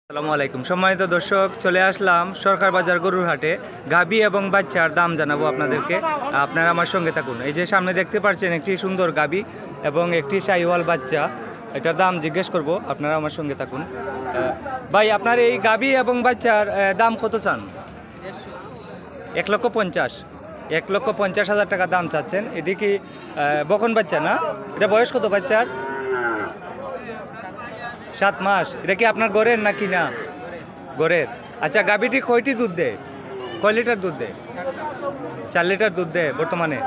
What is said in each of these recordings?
আসসালামু আলাইকুম সম্মানিত দর্শক, চলে আসলাম সরকার বাজার গরুর হাটে। গাভী এবং বাচ্চার দাম জানাবো আপনাদেরকে, আপনারা আমার সঙ্গে থাকুন। এই যে সামনে দেখতে পাচ্ছেন একটি সুন্দর গাভী এবং একটি শাহিওয়াল বাচ্চা, এটার দাম জিজ্ঞেস করব, আপনারা আমার সঙ্গে থাকুন। ভাই, আপনার এই গাভী এবং বাচ্চার দাম কত চান? 1,50,000। 1,50,000 টাকা দাম চাচ্ছেন। এটি কি বকন বাচ্চা না? এটা বয়স কত বাচ্চার? 7 মাস। এটা কি আপনার গড়ের নাকি না? গড়ের। আচ্ছা, গাভীটি কয়টি দুধ দেয়? কয় লিটার দুধ দেয়? 4 লিটার দুধ দেয় বর্তমানে।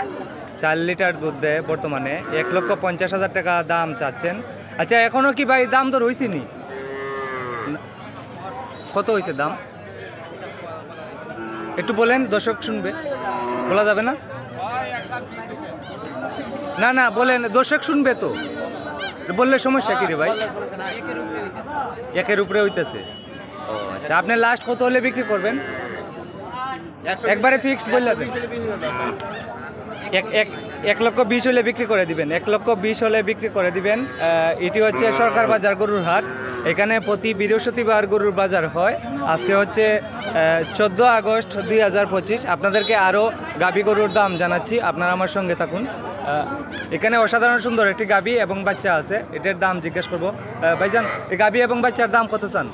4 লিটার দুধ দেয় বর্তমানে। 1,50,000 টাকা দাম চাচ্ছেন। আচ্ছা, এখনও কি ভাই দাম তো রয়েছে নি? কত হয়েছে দাম একটু বলেন, দর্শক শুনবে। বলা যাবে না? না না, বলেন, দর্শক শুনবে তো। বললে সমস্যা কি রে ভাই? একের উপরে হইতেছে। ও আচ্ছা, আপনি লাস্ট কত হলে বিক্রি করবেন? একবারে ফিক্সড বললে দেন। 1,20,000 হলে বিক্রি করে দিবেন। 1,20,000 হলে বিক্রি করে দিবেন। এটি হচ্ছে সরকার বাজার গরুর হাট। এখানে প্রতি বৃহস্পতিবার গরুর বাজার হয়। আজকে হচ্ছে 14 আগস্ট 2025। আপনাদেরকে আরও গাভী গরুর দাম জানাচ্ছি, আপনারা আমার সঙ্গে থাকুন। এখানে অসাধারণ সুন্দর একটি গাভী এবং বাচ্চা আছে, এটার দাম জিজ্ঞেস করবো। ভাইজান, এই গাভী এবং বাচ্চার দাম কত চান?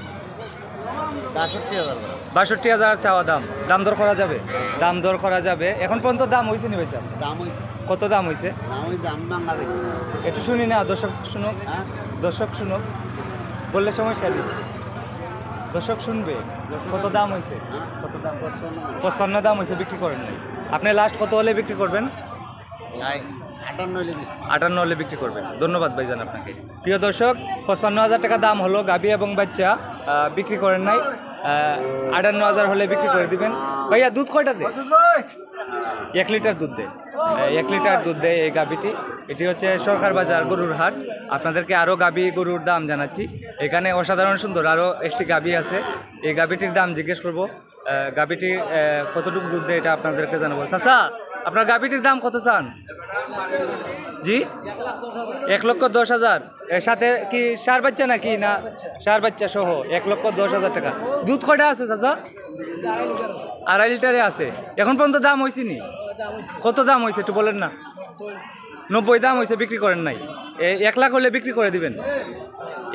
62,000 চাওয়া দাম। দাম দর করা যাবে? দাম দর করা যাবে। এখন পর্যন্ত দাম হয়েছে নি ভাইজান? কত দাম হয়েছে একটু শুনি না, দর্শক শুনুক। দর্শক শুনুক, বললে সমস্যা নেই, দর্শক শুনবে। কত দাম হয়েছে? কত দাম? 55 দাম হয়েছে, বিক্রি করেন নাই। আপনি লাস্ট কত হলে বিক্রি করবেন? 58 হলে বিক্রি করবেন। ধন্যবাদ ভাইজান আপনাকে। প্রিয় দর্শক, 55,000 টাকা দাম হলো গাভী এবং বাচ্চা, বিক্রি করেন নাই। 58,000 হলে বিক্রি করে দিবেন। ভাইয়া, দুধ কয়টা দেয়? 1 লিটার দুধ দেয়। 1 লিটার দুধ দেয় এই গাভীটি। এটি হচ্ছে সরকার বাজার গরুর হাট। আপনাদেরকে আরও গাভী গরুর দাম জানাচ্ছি। এখানে অসাধারণ সুন্দর আরও একটি গাভী আছে, এই গাভীটির দাম জিজ্ঞেস করবো। গাভীটি কতটুকু দুধ দেয় এটা আপনাদেরকে জানাবো। চাচা, আপনার গাভীটির দাম কত চান? জি, 1,10,000। এর সাথে কি সার বাচ্চা নাকি না? সার বাচ্চা সহ 1,10,000 টাকা। দুধ কয়টা আছে চাচা? 2.5 লিটারে আছে। এখন পর্যন্ত দাম হয়েছে নি? কত দাম হয়েছে একটু বলেন না। 90 দাম হয়েছে, বিক্রি করেন নাই। 1 লাখ হলে বিক্রি করে দিবেন।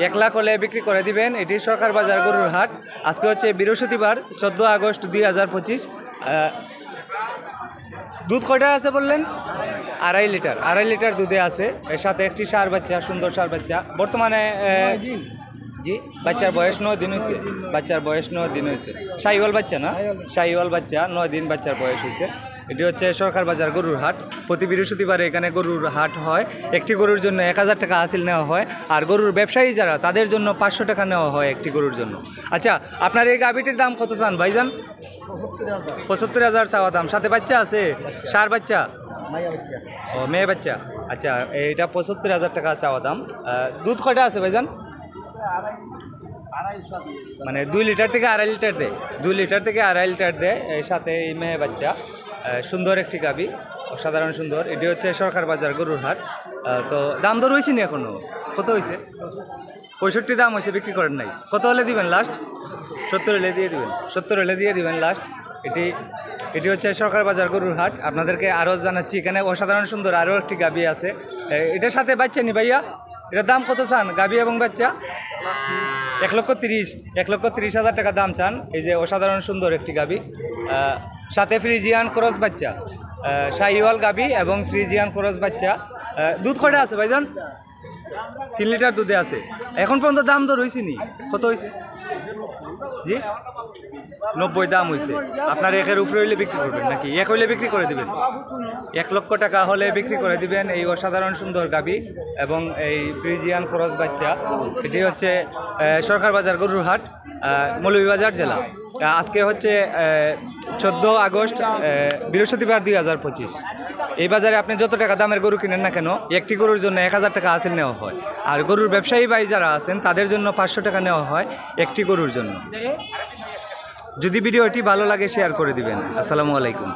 1 লাখ হলে বিক্রি করে দিবেন। এটি সরকার বাজার গরুর হাট। আজকে হচ্ছে বৃহস্পতিবার, 14 আগস্ট 2025। দুধ কয়টা আছে বললেন? 2.5 লিটার। 2.5 লিটার দুধে আছে। এর সাথে একটি সার বাচ্চা, সুন্দর সার বাচ্চা। বর্তমানে জি, বাচ্চার বয়স 9 দিন হয়েছে। বাচ্চার বয়স 9 দিন হয়েছে। শাহিওয়াল বাচ্চা না? শাহিওয়াল বাচ্চা, 9 দিন বাচ্চার বয়স হয়েছে। এটি হচ্ছে সরকার বাজার গরুর হাট। প্রতি বৃহস্পতিবারে এখানে গরুর হাট হয়। একটি গরুর জন্য 1,000 টাকা হাসিল নেওয়া হয়, আর গরুর ব্যবসায়ী যারা তাদের জন্য 500 টাকা নেওয়া হয় একটি গরুর জন্য। আচ্ছা, আপনার এই গাভীটির দাম কত চান ভাইজান? 75,000 চাওয়া দাম। সাথে বাচ্চা আছে? সার বাচ্চা? ও, মেয়ে বাচ্চা। আচ্ছা, এইটা 75,000 টাকা চাওয়া দাম। দুধ কয়টা আছে ভাইজান? মানে 2 লিটার থেকে 2.5 লিটার দেয়। 2 লিটার থেকে 2.5 লিটার দেয়। এর সাথে এই মেয়ে বাচ্চা। সুন্দর একটি গাভী, অসাধারণ সুন্দর। এটি হচ্ছে সরকার বাজার গরুর হাট। তো দাম দর হয়েছে নি এখনো? কত হয়েছে? 65 দাম হয়েছে, বিক্রি করেন নাই। কত হলে দিবেন লাস্ট? 70 হলে দিয়ে দিবেন। 70 হলে দিয়ে দিবেন লাস্ট। এটি হচ্ছে সরকার বাজার গরুর হাট। আপনাদেরকে আরও জানাচ্ছি, এখানে অসাধারণ সুন্দর আরও একটি গাভী আছে। এটার সাথে বাচ্চা নি ভাইয়া? এটার দাম কত চান গাভী এবং বাচ্চা? 1,30,000। 1,30,000 টাকা দাম চান। এই যে অসাধারণ সুন্দর একটি গাভী, সাথে ফ্রিজিয়ান ক্রস বাচ্চা। শাহিওয়াল গাভী এবং ফ্রিজিয়ান ক্রস বাচ্চা। দুধ কয়টা আছে ভাইজান? 3 লিটার দুধে আছে। এখন পর্যন্ত দাম তো রয়েছে নি? কত হয়েছে? জি, 90 দাম হয়েছে। আপনার 1-এর উপরে হইলে বিক্রি করবেন নাকি? 1 হইলে বিক্রি করে দিবেন। 1 লক্ষ টাকা হলে বিক্রি করে দিবেন এই অসাধারণ সুন্দর গাভী এবং এই ফ্রিজিয়ান ক্রস বাচ্চা। এটি হচ্ছে সরকার বাজার গরুর হাট, মৌলভীবাজার জেলা। আজকে হচ্ছে 14 আগস্ট বৃহস্পতিবার 2025। এই বাজারে আপনি যত টাকা দামের গরু কিনেন না কেন, একটি গরুর জন্য 1,000 টাকা হাসিল নেওয়া হয়। আর গরুর ব্যবসায়ী ভাই যারা আছেন তাদের জন্য 500 টাকা নেওয়া হয় একটি গরুর জন্য। যদি ভিডিওটি ভালো লাগে শেয়ার করে দিবেন। আসসালামু আলাইকুম।